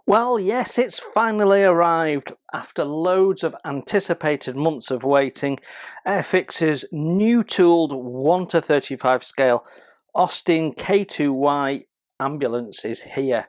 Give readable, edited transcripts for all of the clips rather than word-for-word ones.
Well, yes, it's finally arrived. After loads of anticipated months of waiting, Airfix's new tooled 1:35 scale Austin K2Y ambulance is here.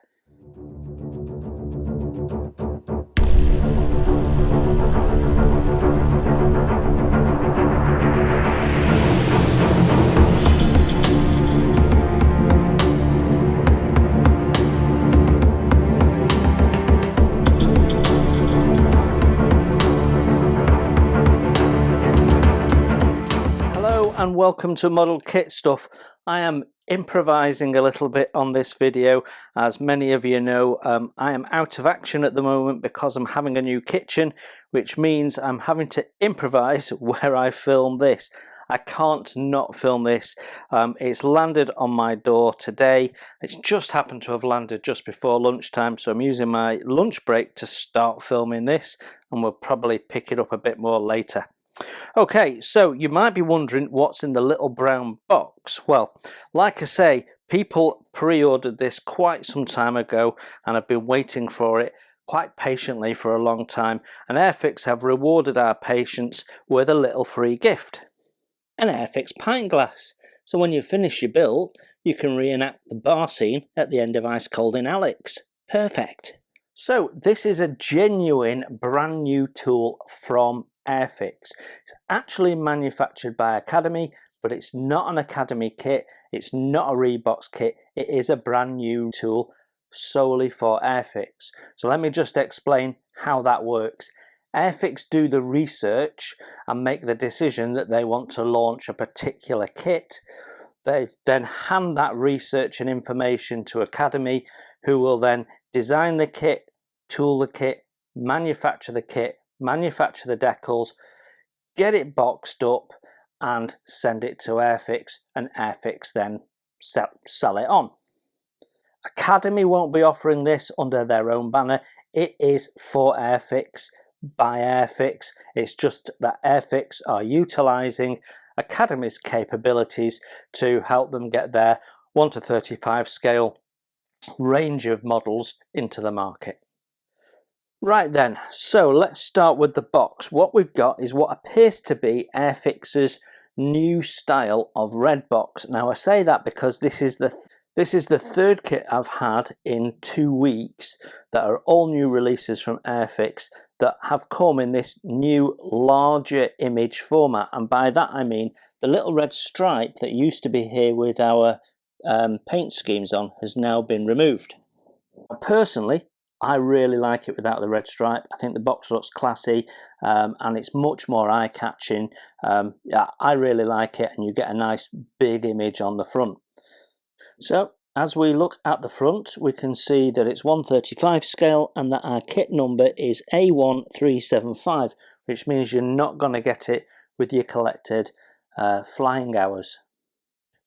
And welcome to Model Kit Stuff. I am improvising a little bit on this video. As many of you know, I am out of action at the moment because I'm having a new kitchen, which means I'm having to improvise where I film this. I can't not film this. It's landed on my door today. It's just happened to have landed just before lunchtime, so I'm using my lunch break to start filming this, and we'll probably pick it up a bit more later. Okay, so you might be wondering what's in the little brown box. Well, like I say, people pre-ordered this quite some time ago and have been waiting for it quite patiently for a long time, and Airfix have rewarded our patience with a little free gift. An Airfix pint glass. So when you finish your build, you can reenact the bar scene at the end of Ice Cold in Alex. Perfect. So this is a genuine brand new tool from Airfix. It's actually manufactured by Academy, but it's not an Academy kit, it's not a Reeboks kit, it is a brand new tool solely for Airfix. So let me just explain how that works. Airfix do the research and make the decision that they want to launch a particular kit. They then hand that research and information to Academy, who will then design the kit, tool the kit, manufacture the kit, manufacture the decals, get it boxed up and send it to Airfix, and Airfix then sell it on. Academy won't be offering this under their own banner. It is for Airfix by Airfix. It's just that Airfix are utilising Academy's capabilities to help them get their 1:35 scale range of models into the market. Right then, so let's start with the box. What we've got is what appears to be Airfix's new style of red box. Now I say that because this is the third kit I've had in 2 weeks that are all new releases from Airfix that have come in this new larger image format, and by that I mean the little red stripe that used to be here with our paint schemes on has now been removed. Personally, I really like it without the red stripe. I think the box looks classy and it's much more eye-catching. Yeah, I really like it, and you get a nice big image on the front. So as we look at the front, we can see that it's 1:35 scale and that our kit number is A1375, which means you're not going to get it with your collected flying hours.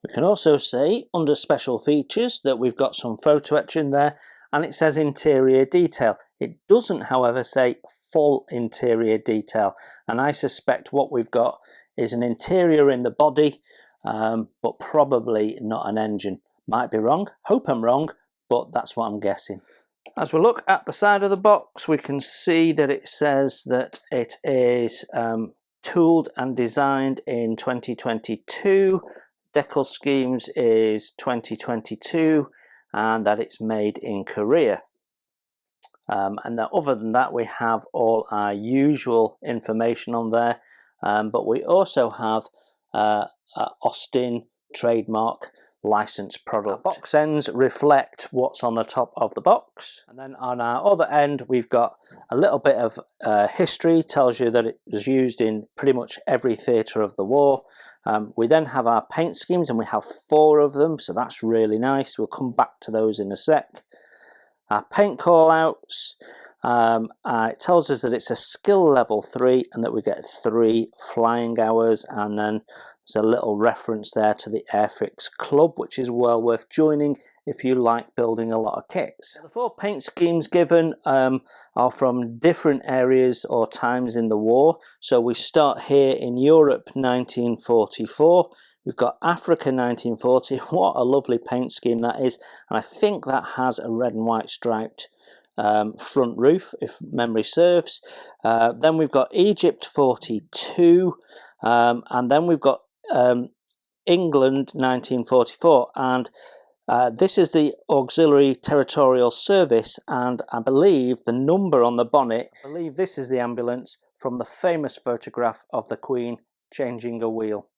We can also see under special features that we've got some photo etching there, and it says interior detail. It doesn't, however, say full interior detail, and I suspect what we've got is an interior in the body, but probably not an engine. Might be wrong, hope I'm wrong, but that's what I'm guessing. As we look at the side of the box, we can see that it says that it is tooled and designed in 2022, decal schemes is 2022, and that it's made in Korea. And that other than that, we have all our usual information on there, but we also have Austin trademark licensed product. Our box ends reflect what's on the top of the box, and then on our other end we've got a little bit of history. Tells you that it was used in pretty much every theatre of the war. We then have our paint schemes, and we have 4 of them, so that's really nice. We'll come back to those in a sec. Our paint call outs, it tells us that it's a skill level 3 and that we get 3 flying hours, and then there's a little reference there to the Airfix Club, which is well worth joining if you like building a lot of kits. The 4 paint schemes given are from different areas or times in the war. So we start here in Europe 1944. We've got Africa 1940. What a lovely paint scheme that is. And I think that has a red and white striped front roof, if memory serves. Then we've got Egypt 42, and then we've got England 1944, and this is the Auxiliary Territorial Service, and I believe the number on the bonnet, I believe this is the ambulance from the famous photograph of the Queen changing a wheel.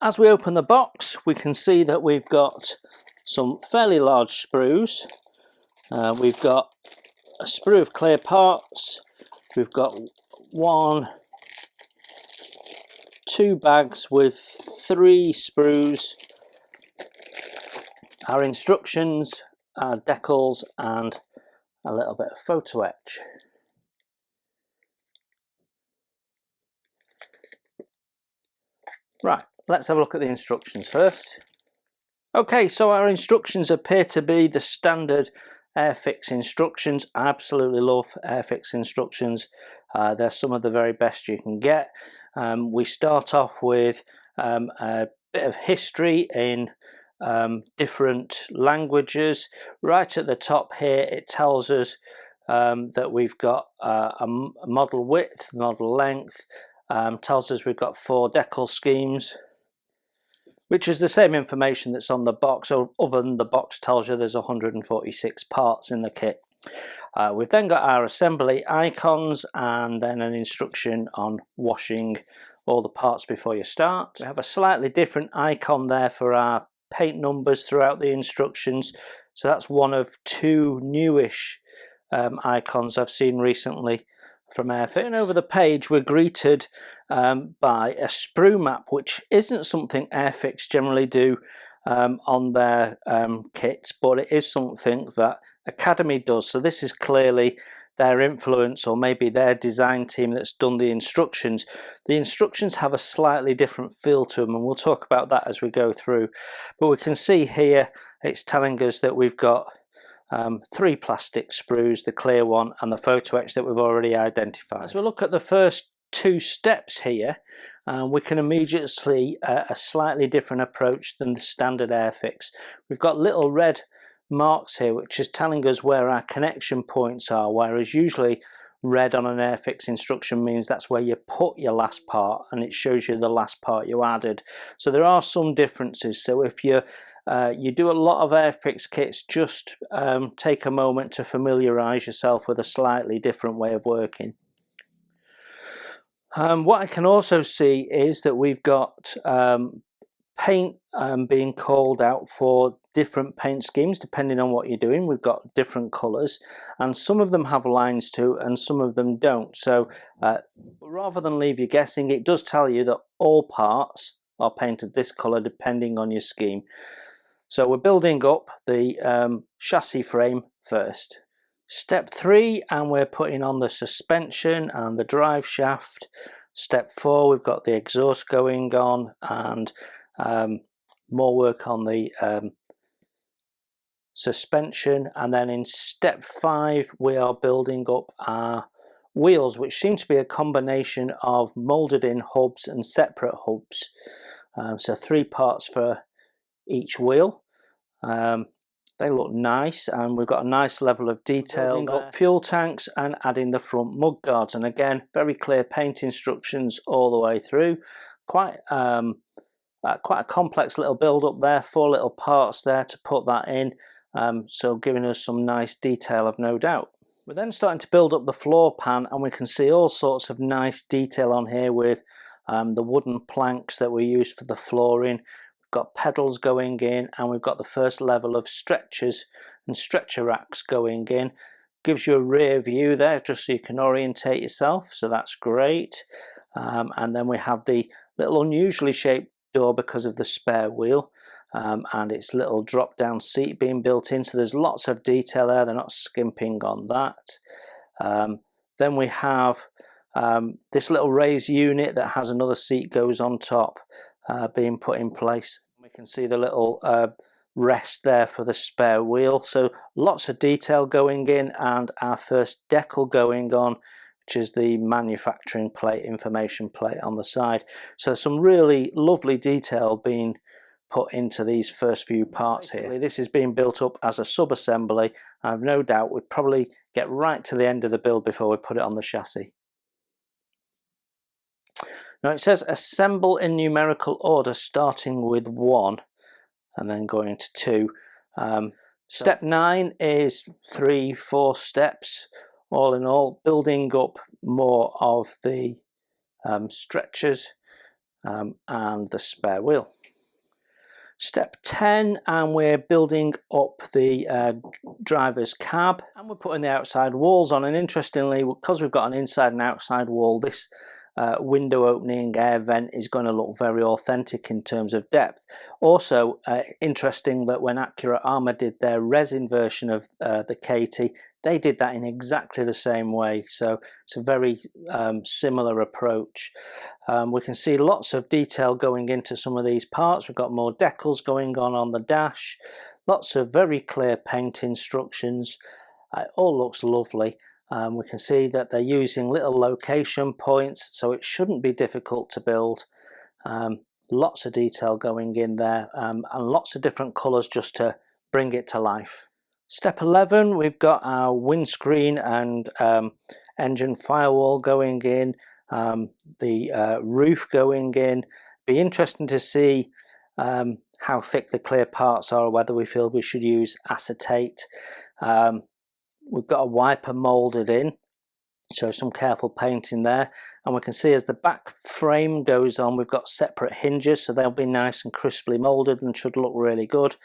As we open the box, we can see that we've got some fairly large sprues. We've got a sprue of clear parts. We've got 2 bags with 3 sprues, our instructions, our decals, and a little bit of photo etch. Right, let's have a look at the instructions first. Okay, so our instructions appear to be the standard Airfix instructions. I absolutely love Airfix instructions. They're some of the very best you can get. We start off with a bit of history in different languages. Right at the top here, it tells us that we've got a model width, model length, tells us we've got 4 decal schemes, which is the same information that's on the box, other than the box tells you there's 146 parts in the kit. We've then got our assembly icons and then an instruction on washing all the parts before you start. We have a slightly different icon there for our paint numbers throughout the instructions, so that's one of 2 newish icons I've seen recently from Airfix. And over the page we're greeted by a sprue map, which isn't something Airfix generally do on their kits, but it is something that Academy does. So this is clearly their influence, or maybe their design team that's done the instructions. The instructions have a slightly different feel to them, and we'll talk about that as we go through. But we can see here it's telling us that we've got 3 plastic sprues, the clear one and the photo etch that we've already identified. As we look at the first 2 steps here, we can immediately see a slightly different approach than the standard Airfix. We've got little red marks here, which is telling us where our connection points are, whereas usually red on an Airfix instruction means that's where you put your last part, and it shows you the last part you added. So there are some differences. So if you do a lot of Airfix kits, just take a moment to familiarise yourself with a slightly different way of working. What I can also see is that we've got paint being called out for different paint schemes depending on what you're doing. We've got different colours, and some of them have lines too and some of them don't. So rather than leave you guessing, it does tell you that all parts are painted this colour depending on your scheme. So we're building up the chassis frame first. Step 3, and we're putting on the suspension and the drive shaft. Step 4, we've got the exhaust going on, and more work on the suspension. And then in step 5, we are building up our wheels, which seem to be a combination of molded in hubs and separate hubs. So 3 parts for each wheel. They look nice, and we've got a nice level of detail. Building up fuel tanks and adding the front mud guards, and again very clear paint instructions all the way through. Quite a complex little build up there, 4 little parts there to put that in, so giving us some nice detail, I've no doubt. We're then starting to build up the floor pan, and we can see all sorts of nice detail on here with the wooden planks that we use for the flooring. Got pedals going in, and we've got the first level of stretchers and stretcher racks going in. Gives you a rear view there just so you can orientate yourself, so that's great. And then we have the little unusually shaped door because of the spare wheel, and its little drop down seat being built in, so there's lots of detail there. They're not skimping on that. Then we have this little raised unit that has another seat goes on top, being put in place. We can see the little rest there for the spare wheel, so lots of detail going in, and our first decal going on which is the manufacturing plate, information plate on the side. So some really lovely detail being put into these first few parts here. This is being built up as a sub-assembly. I've no doubt we'd probably get right to the end of the build before we put it on the chassis. Now it says assemble in numerical order, starting with 1 and then going to 2. Step 9 is 3-4 steps all in all, building up more of the stretchers and the spare wheel. Step 10, and we're building up the driver's cab, and we're putting the outside walls on. And interestingly, because we've got an inside and outside wall, this window opening air vent is going to look very authentic in terms of depth. Also interesting that when Accurate Armour did their resin version of the Katy, they did that in exactly the same way, so it's a very similar approach. We can see lots of detail going into some of these parts. We've got more decals going on the dash, lots of very clear paint instructions. It all looks lovely. We can see that they're using little location points, so it shouldn't be difficult to build. Lots of detail going in there, and lots of different colours just to bring it to life. Step 11, we've got our windscreen and engine firewall going in, the roof going in. Be interesting to see how thick the clear parts are, or whether we feel we should use acetate. We've got a wiper moulded in, so some careful painting there. And we can see as the back frame goes on, we've got separate hinges, so they'll be nice and crisply moulded and should look really good.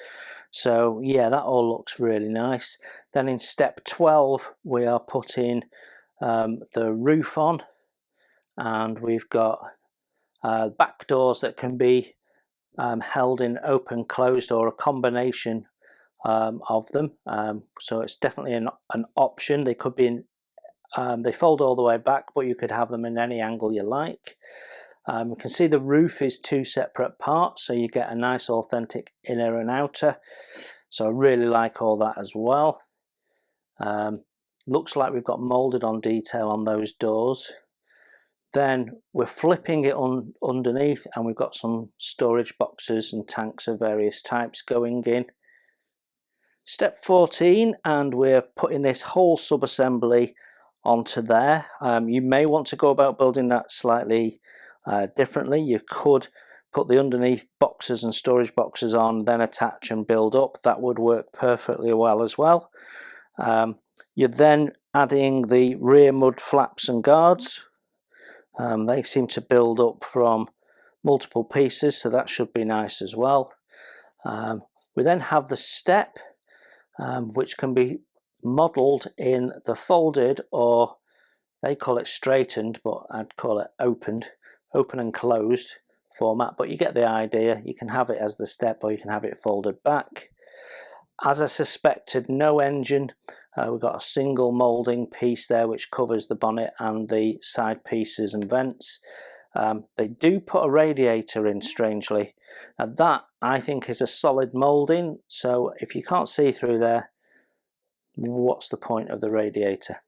So yeah, that all looks really nice. Then in step 12, we are putting the roof on, and we've got back doors that can be held in open, closed, or a combination of them. So it's definitely an option. They could be in, they fold all the way back, but you could have them in any angle you like. You can see the roof is 2 separate parts, so you get a nice authentic inner and outer. So I really like all that as well. Looks like we've got moulded on detail on those doors. Then we're flipping it on underneath, and we've got some storage boxes and tanks of various types going in. Step 14, and we're putting this whole sub-assembly onto there. You may want to go about building that slightly differently. You could put the underneath boxes and storage boxes on, then attach and build up. That would work perfectly well as well. You're then adding the rear mud flaps and guards. They seem to build up from multiple pieces, so that should be nice as well. We then have the step, which can be modelled in the folded, or they call it straightened, but I'd call it open and closed format, but you get the idea. You can have it as the step, or you can have it folded back. As I suspected, no engine. We've got a single moulding piece there which covers the bonnet and the side pieces and vents. They do put a radiator in, strangely. Now that, I think, is a solid moulding, so if you can't see through there, what's the point of the radiator?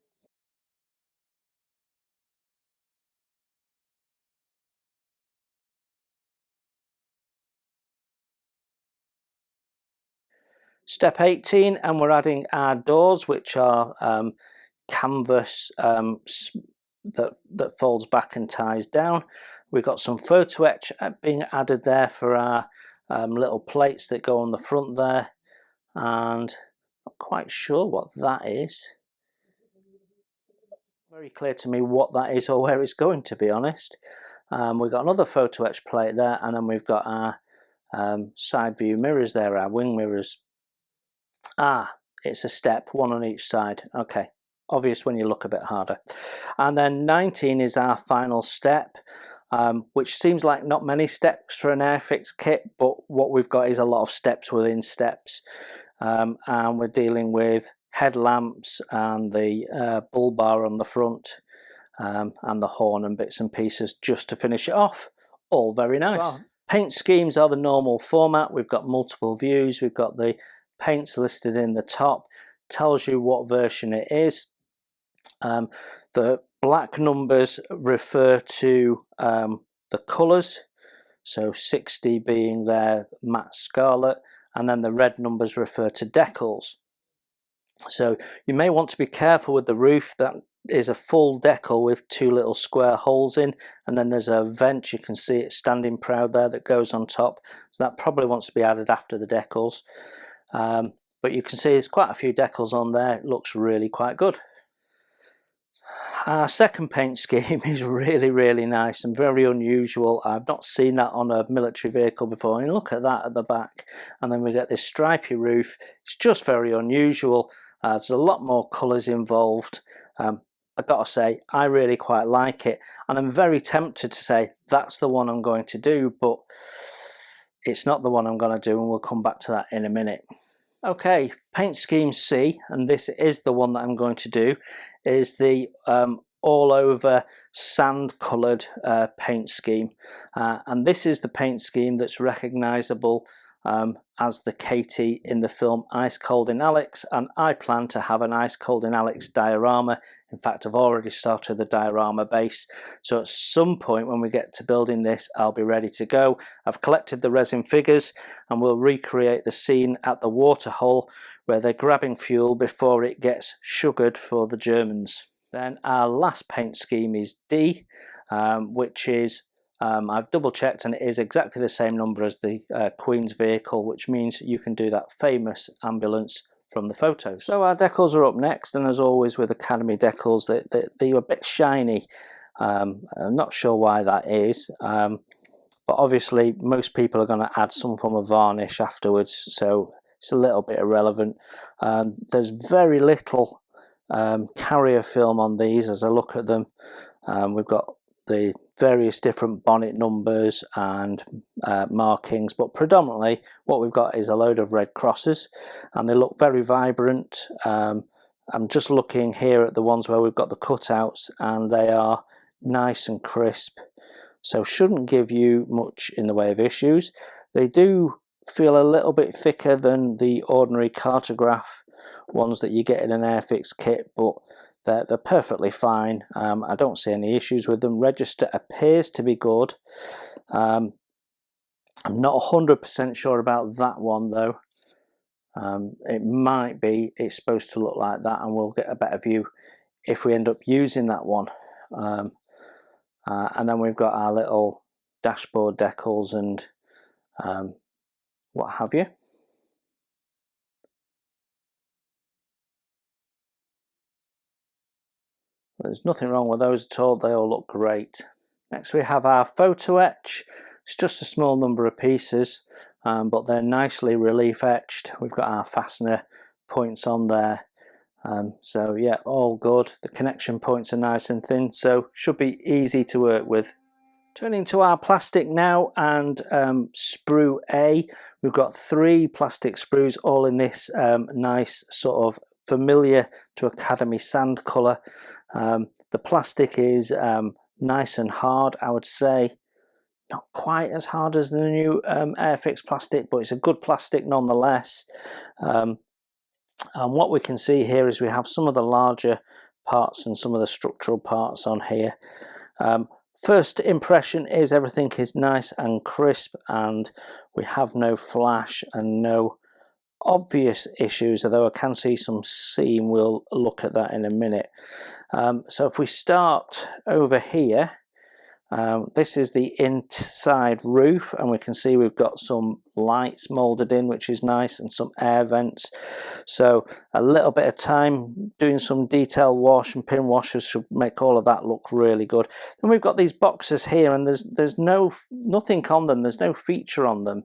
Step 18, and we're adding our doors, which are canvas that folds back and ties down. We've got some photo etch being added there for our little plates that go on the front there, and not quite sure what that is. Very clear to me what that is or where it's going, to be honest. We've got another photo etch plate there, and then we've got our side view mirrors there, our wing mirrors. It's a step, one on each side. Okay, obvious when you look a bit harder. And then 19 is our final step, which seems like not many steps for an Airfix kit, but what we've got is a lot of steps within steps. And we're dealing with headlamps and the bull bar on the front, and the horn and bits and pieces just to finish it off. All very nice. Well, paint schemes are the normal format. We've got multiple views. We've got the paints listed in the top, tells you what version it is. The black numbers refer to the colours, so 60 being their matte scarlet, and then the red numbers refer to decals. So you may want to be careful with the roof. That is a full decal with 2 little square holes in, and then there's a vent, you can see it standing proud there, that goes on top, so that probably wants to be added after the decals. But you can see there's quite a few decals on there. It looks really quite good. Our second paint scheme is really nice and very unusual. I've not seen that on a military vehicle before. And look at that at the back, and then we get this stripy roof. It's just very unusual. There's a lot more colours involved. I've got to say, I really quite like it, and I'm very tempted to say that's the one I'm going to do, but it's not the one I'm going to do, and we'll come back to that in a minute. Okay, paint scheme C, and this is the one that I'm going to do, is the all over sand coloured paint scheme, and this is the paint scheme that's recognisable as the Katy in the film Ice Cold in Alex, and I plan to have an Ice Cold in Alex diorama. In fact, I've already started the diorama base, so at some point when we get to building this, I'll be ready to go. I've collected the resin figures, and we'll recreate the scene at the waterhole where they're grabbing fuel before it gets sugared for the Germans. Then our last paint scheme is D, which is I've double checked, and it is exactly the same number as the Queen's vehicle, which means you can do that famous ambulance from the photos. So our decals are up next, and as always with Academy decals, they were a bit shiny. I'm not sure why that is, but obviously most people are going to add some form of varnish afterwards, so it's a little bit irrelevant. There's very little carrier film on these as I look at them. We've got the various different bonnet numbers and markings, but predominantly what we've got is a load of red crosses, and they look very vibrant. I'm just looking here at the ones where we've got the cutouts, and they are nice and crisp, so shouldn't give you much in the way of issues. They do feel a little bit thicker than the ordinary cartograph ones that you get in an Airfix kit, but they're perfectly fine. I don't see any issues with them. Register appears to be good. I'm not 100% sure about that one though. It might be it's supposed to look like that, and we'll get a better view if we end up using that one. And then we've got our little dashboard decals and what have you. There's nothing wrong with those at all, they all look great. Next we have our photo etch. It's just a small number of pieces, but they're nicely relief etched. We've got our fastener points on there. So yeah, all good. The connection points are nice and thin, so should be easy to work with. Turning to our plastic now, and sprue A. We've got 3 plastic sprues, all in this nice sort of familiar to Academy sand colour. The plastic is nice and hard, I would say. Not quite as hard as the new Airfix plastic, but it's a good plastic nonetheless. And what we can see here is we have some of the larger parts and some of the structural parts on here. First impression is everything is nice and crisp, and we have no flash and no obvious issues, although I can see some seam. We'll look at that in a minute. So if we start over here, this is the inside roof, and we can see we've got some lights moulded in, which is nice, and some air vents. So a little bit of time doing some detail wash and pin washers should make all of that look really good. Then we've got these boxes here, and there's nothing on them, there's no feature on them.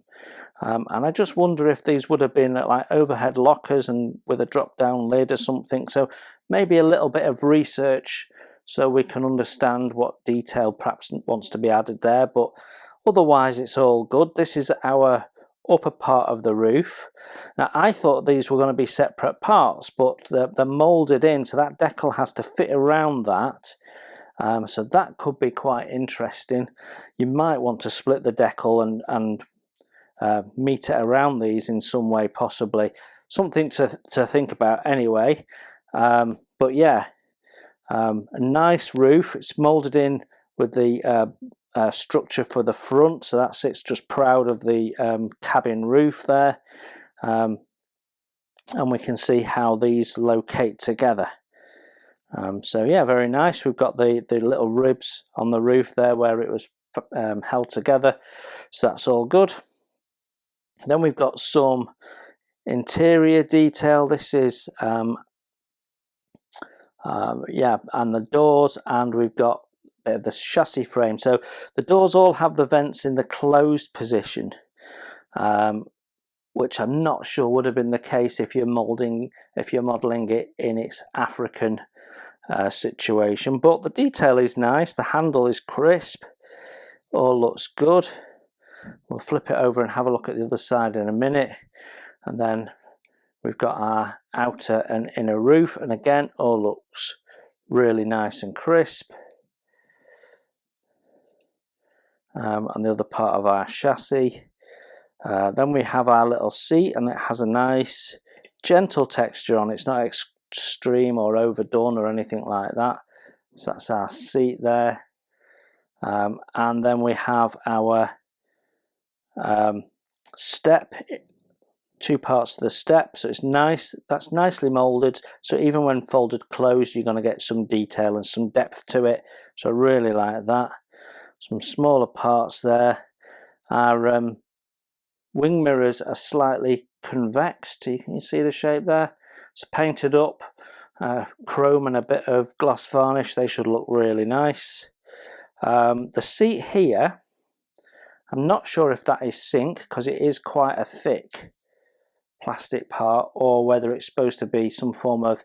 And I just wonder if these would have been like overhead lockers and with a drop down lid or something. So maybe a little bit of research so we can understand what detail perhaps wants to be added there, but otherwise it's all good. This is our upper part of the roof. Now I thought these were going to be separate parts, but they're moulded in, so that decal has to fit around that. So that could be quite interesting. You might want to split the decal and meet it around these in some way, possibly. Something to think about anyway. But yeah, A nice roof. It's moulded in with the structure for the front, so that sits just proud of the cabin roof there. And we can see how these locate together. So yeah, very nice. We've got the little ribs on the roof there where it was held together, so that's all good. Then we've got some interior detail. This is yeah, and the doors, and we've got a bit of the chassis frame. So the doors all have the vents in the closed position, which I'm not sure would have been the case if you're modeling it in its African situation. But the detail is nice. The handle is crisp. All looks good. We'll flip it over and have a look at the other side in a minute. And then we've got our outer and inner roof, and again, all looks really nice and crisp. And the other part of our chassis. Then we have our little seat, and it has a nice gentle texture on it. It's not extreme or overdone or anything like that. So that's our seat there. And then we have our step, two parts to the step, so it's nice. That's nicely molded, so even when folded closed you're going to get some detail and some depth to it, so I really like that. Some smaller parts there. Our wing mirrors are slightly convex. You can see the shape there. It's painted up, chrome and a bit of gloss varnish. They should look really nice. The seat here, I'm not sure if that is zinc because it is quite a thick plastic part, or whether it's supposed to be some form of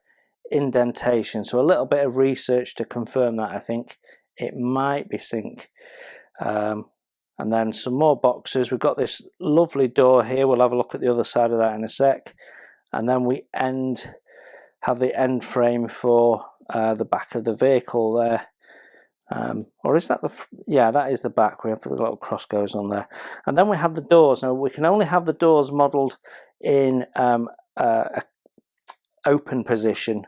indentation. So a little bit of research to confirm that. I think it might be zinc. And then some more boxes. We've got this lovely door here. We'll have a look at the other side of that in a sec. And then we have the end frame for the back of the vehicle there. Or is that yeah, that is the back. We have the little cross goes on there. And then we have the doors. Now we can only have the doors modelled in a open position.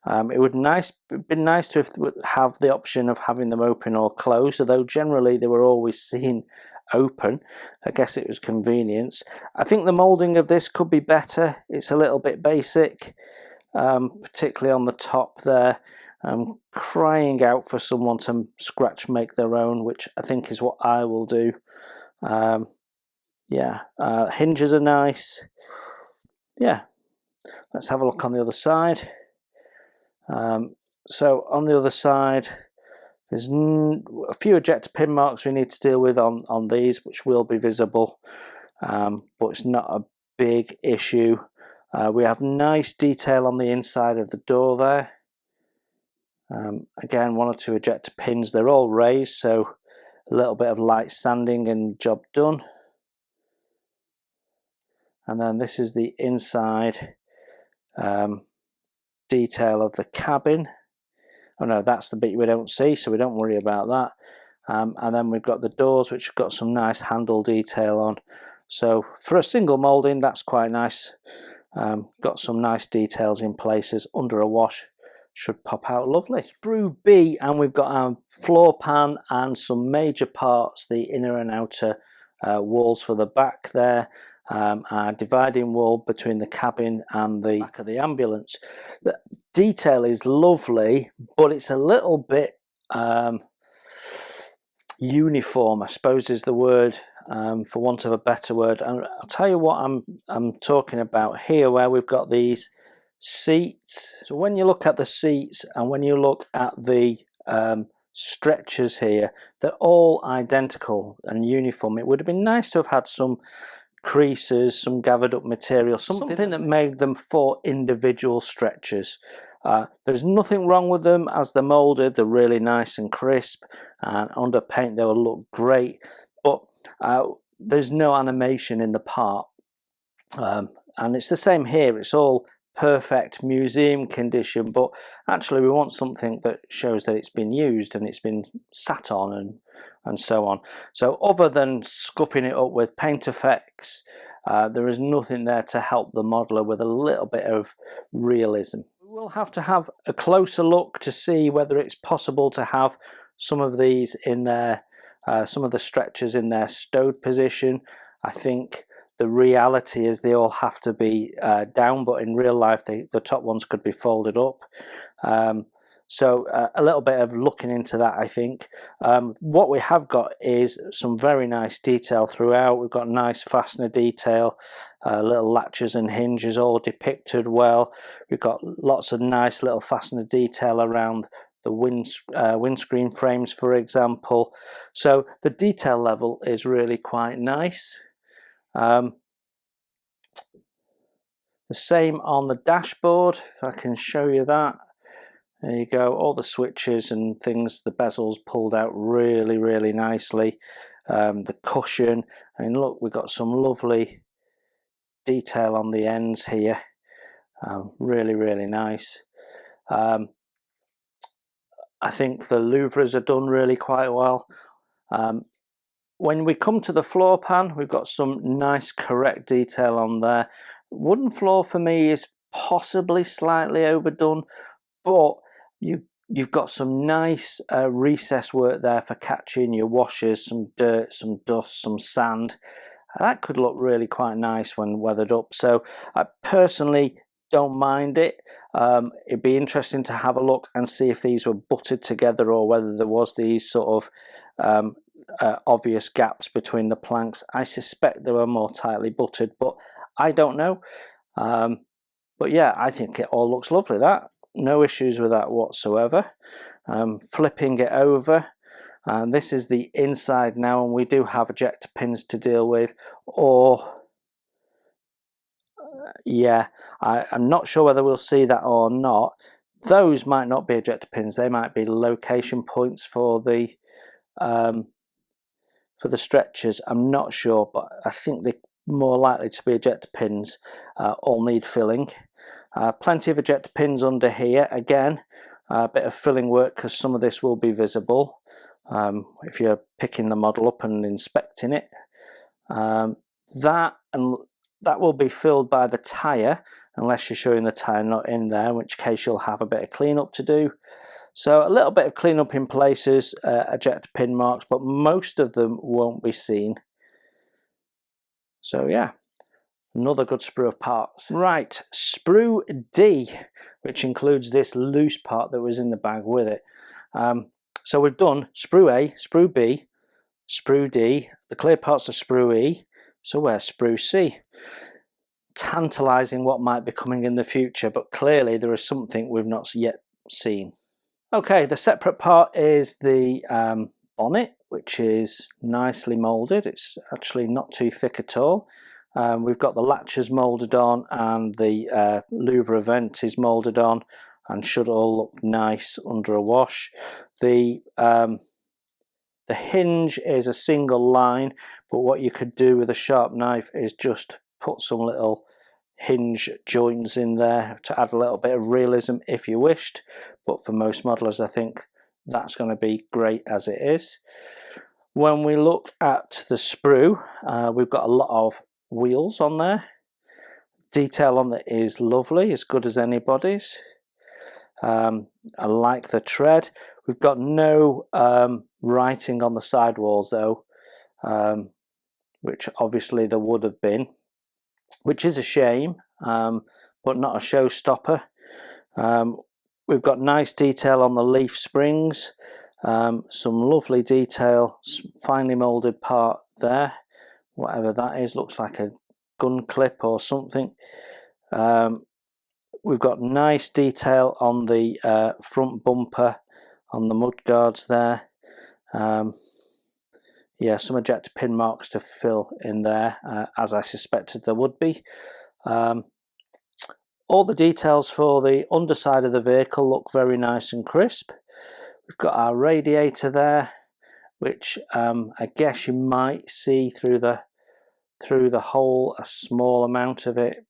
It would be nice to have the option of having them open or closed, although generally they were always seen open. I guess it was convenience. I think the moulding of this could be better. It's a little bit basic, particularly on the top there. I'm crying out for someone to scratch make their own, which I think is what I will do. Yeah, hinges are nice. Yeah, let's have a look on the other side. So on the other side, there's a few ejector pin marks we need to deal with on these, which will be visible, but it's not a big issue. We have nice detail on the inside of the door there. Again, one or two ejector pins. They're all raised, so a little bit of light sanding and job done. And then this is the inside detail of the cabin. Oh no, that's the bit we don't see, so we don't worry about that. And then we've got the doors, which have got some nice handle detail on. So for a single moulding, that's quite nice. Got some nice details in places. Under a wash, should pop out lovely. Sprue B, and we've got our floor pan and some major parts, the inner and outer walls for the back there. Our dividing wall between the cabin and the back of the ambulance. The detail is lovely, but it's a little bit uniform, I suppose is the word, for want of a better word. And I'll tell you what I'm talking about here, where we've got these seats. So when you look at the seats and when you look at the stretchers here, they're all identical and uniform. It would have been nice to have had some creases, some gathered up material, something that made them for individual stretchers. There's nothing wrong with them as they're molded. They're really nice and crisp, and under paint they will look great, but there's no animation in the part, and it's the same here. It's all perfect museum condition, but actually we want something that shows that it's been used and it's been sat on and so on. So other than scuffing it up with paint effects, there is nothing there to help the modeler with a little bit of realism. We'll have to have a closer look to see whether it's possible to have some of these in their, some of the stretchers in their stowed position. I think the reality is they all have to be down, but in real life the top ones could be folded up. So a little bit of looking into that, I think. What we have got is some very nice detail throughout. We've got nice fastener detail, little latches and hinges all depicted well. We've got lots of nice little fastener detail around the windscreen frames, for example. So the detail level is really quite nice. The same on the dashboard, if I can show you that. There you go, all the switches and things, the bezels pulled out really, really nicely. The cushion, and look, we've got some lovely detail on the ends here. Really, really nice. I think the louvres are done really quite well. When we come to the floor pan, we've got some nice correct detail on there. Wooden floor for me is possibly slightly overdone, but you've got some nice recess work there for catching your washers, some dirt, some dust, some sand. That could look really quite nice when weathered up. So I personally don't mind it. It'd be interesting to have a look and see if these were butted together or whether there was these sort of obvious gaps between the planks. I suspect they were more tightly butted, but I don't know. But yeah, I think it all looks lovely. That, no issues with that whatsoever. Flipping it over, and this is the inside now, and we do have ejector pins to deal with, or yeah, I'm not sure whether we'll see that or not. Those might not be ejector pins, they might be location points for the stretchers. I'm not sure, but I think they're more likely to be ejector pins. All need filling. Plenty of ejector pins under here. Again, a bit of filling work because some of this will be visible if you're picking the model up and inspecting it. That will be filled by the tyre, unless you're showing the tyre not in there, in which case you'll have a bit of cleanup to do. So a little bit of cleanup in places, ejector pin marks, but most of them won't be seen. So yeah, another good sprue of parts. Right, sprue D, which includes this loose part that was in the bag with it. So we've done sprue A, sprue B, sprue D, the clear parts of sprue E. So where's sprue C? Tantalising what might be coming in the future, but clearly there is something we've not yet seen. Okay, the separate part is the bonnet, which is nicely moulded. It's actually not too thick at all. We've got the latches moulded on, and the louvre vent is moulded on, and should all look nice under a wash. The hinge is a single line, but what you could do with a sharp knife is just put some little hinge joints in there to add a little bit of realism if you wished, but for most modelers I think that's going to be great as it is. When we look at the sprue, we've got a lot of wheels on there. Detail on it is lovely, as good as anybody's. I like the tread. We've got no writing on the sidewalls though, which obviously there would have been, which is a shame, but not a showstopper. We've got nice detail on the leaf springs, some lovely detail, finely moulded part there, whatever that is, looks like a gun clip or something. We've got nice detail on the front bumper, on the mudguards there. Yeah, some ejector pin marks to fill in there, as I suspected there would be. All the details for the underside of the vehicle look very nice and crisp. We've got our radiator there, which I guess you might see through the hole a small amount of it,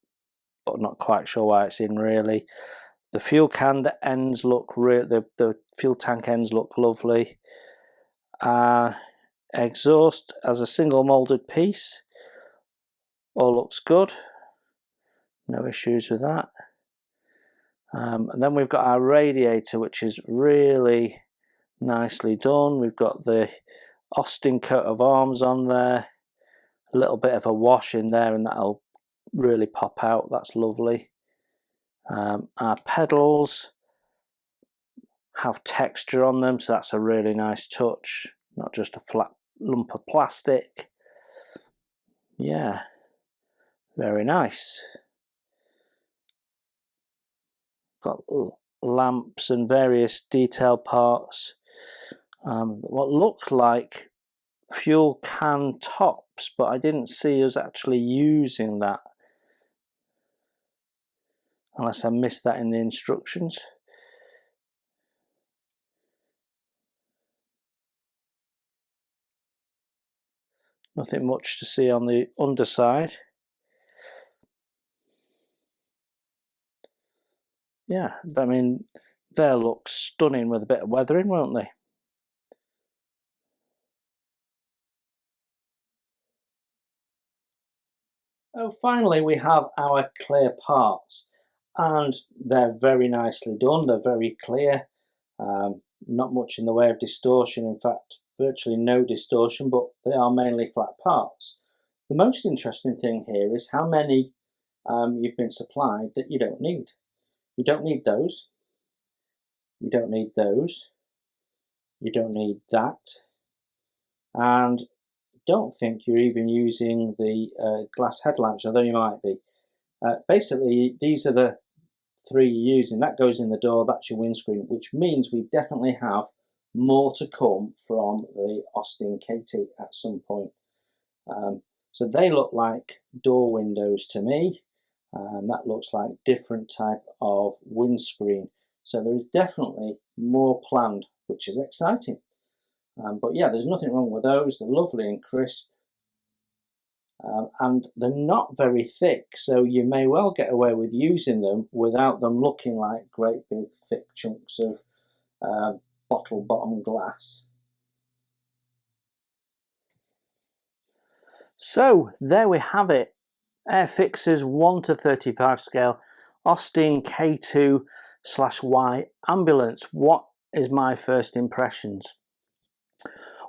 but not quite sure why it's in really. The fuel can ends look the fuel tank ends look lovely. Exhaust as a single moulded piece, all looks good, no issues with that. And then we've got our radiator, which is really nicely done. We've got the Austin coat of arms on there, a little bit of a wash in there, and that'll really pop out. That's lovely. Our pedals have texture on them, so that's a really nice touch, not just a flat lump of plastic. Yeah, very nice. Got lamps and various detail parts. What looked like fuel can tops, but I didn't see us actually using that, unless I missed that in the instructions. Nothing much to see on the underside. Yeah, I mean, they'll look stunning with a bit of weathering, won't they? Oh, finally we have our clear parts, and they're very nicely done. They're very clear, not much in the way of distortion, in fact virtually no distortion, but they are mainly flat parts. The most interesting thing here is how many you've been supplied that you don't need. You don't need those, you don't need those, you don't need that, and don't think you're even using the glass headlamps, although you might be. Basically, these are the three you're using. That goes in the door, that's your windscreen, which means we definitely have more to come from the Austin Katy at some point. So they look like door windows to me, and that looks like different type of windscreen. So there is definitely more planned, which is exciting. But yeah, there's nothing wrong with those. They're lovely and crisp, and they're not very thick, so you may well get away with using them without them looking like great big thick chunks of bottle bottom glass. So there we have it. Airfix's 1:35 scale Austin K2/Y ambulance. What is my first impressions?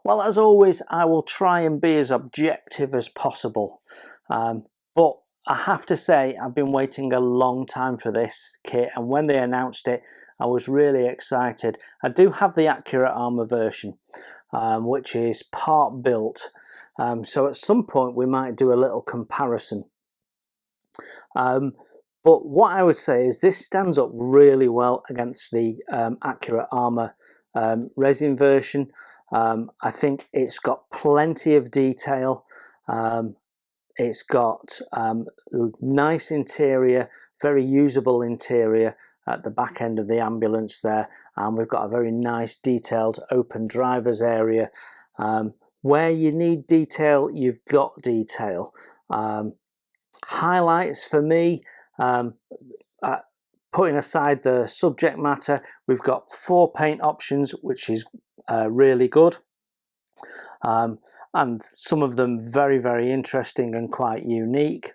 Well, as always, I will try and be as objective as possible, but I have to say I've been waiting a long time for this kit, and when they announced it I was really excited. I do have the Accurate Armour version, which is part built, so at some point we might do a little comparison. But what I would say is this stands up really well against the Accurate Armour resin version. I think it's got plenty of detail. It's got nice interior, very usable interior at the back end of the ambulance there, and we've got a very nice detailed open driver's area. Where you need detail, you've got detail. Highlights for me, putting aside the subject matter, we've got 4 paint options, which is really good, and some of them very, very interesting and quite unique.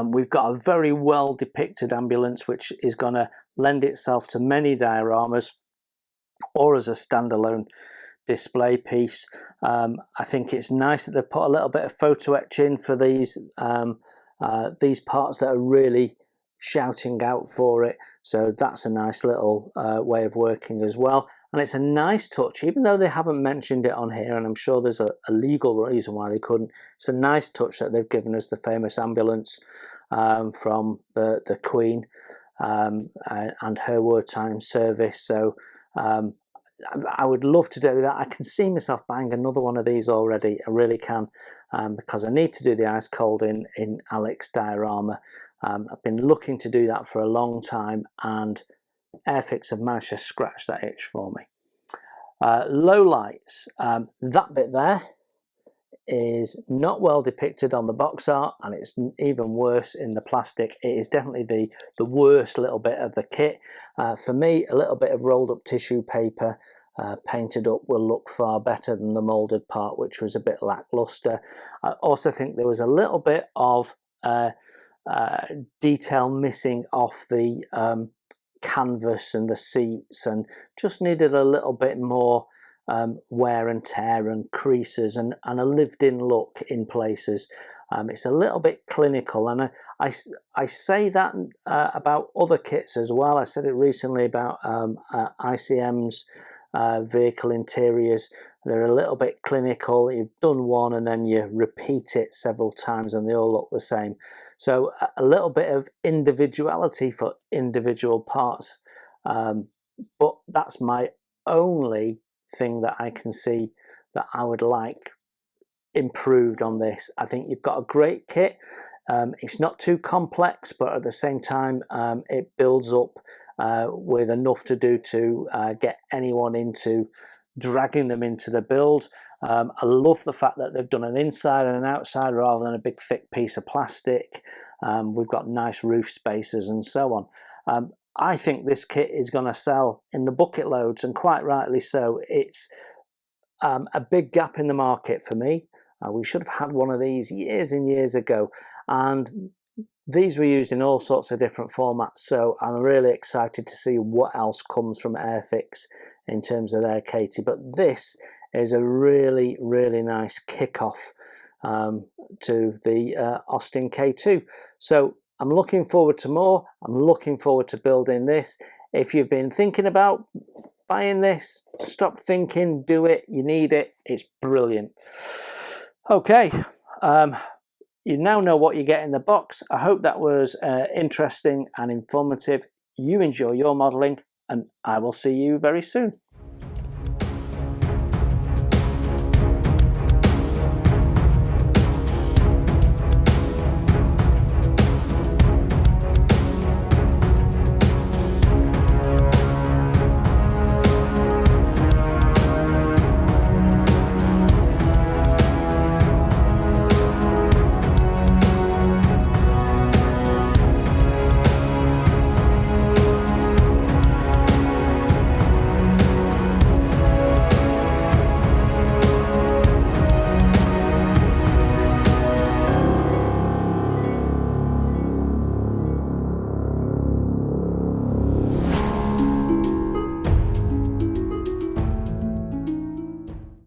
We've got a very well depicted ambulance, which is going to lend itself to many dioramas or as a standalone display piece. I think it's nice that they've put a little bit of photo etch in for these parts that are really shouting out for it, so that's a nice little way of working as well. And it's a nice touch, even though they haven't mentioned it on here, and I'm sure there's a legal reason why they couldn't. It's a nice touch that they've given us the famous ambulance from the Queen and her wartime service. So I would love to do that. I can see myself buying another one of these already. I really can, because I need to do the ice cold in Alex diorama. I've been looking to do that for a long time, and Airfix have managed to scratch that itch for me. Low lights, that bit there is not well depicted on the box art, and it's even worse in the plastic. It is definitely the worst little bit of the kit. For me, a little bit of rolled up tissue paper painted up will look far better than the moulded part, which was a bit lackluster. I also think there was a little bit of detail missing off the canvas and the seats, and just needed a little bit more wear and tear and creases and a lived-in look in places. It's a little bit clinical, and I say that about other kits as well. I said it recently about ICM's vehicle interiors. They're a little bit clinical. You've done one and then you repeat it several times and they all look the same. So a little bit of individuality for individual parts, but that's my only thing that I can see that I would like improved on this. I think you've got a great kit. It's not too complex, but at the same time it builds up with enough to do to get anyone into dragging them into the build. I love the fact that they've done an inside and an outside rather than a big thick piece of plastic. We've got nice roof spacers and so on. I think this kit is going to sell in the bucket loads, and quite rightly so. It's a big gap in the market for me. We should have had one of these years and years ago, and these were used in all sorts of different formats, so I'm really excited to see what else comes from Airfix in terms of their Katy. But this is a really, really nice kickoff to the Austin K2. So I'm looking forward to more. I'm looking forward to building this. If you've been thinking about buying this, stop thinking, do it. You need it. It's brilliant. Okay, you now know what you get in the box. I hope that was interesting and informative. You enjoy your modelling, and I will see you very soon.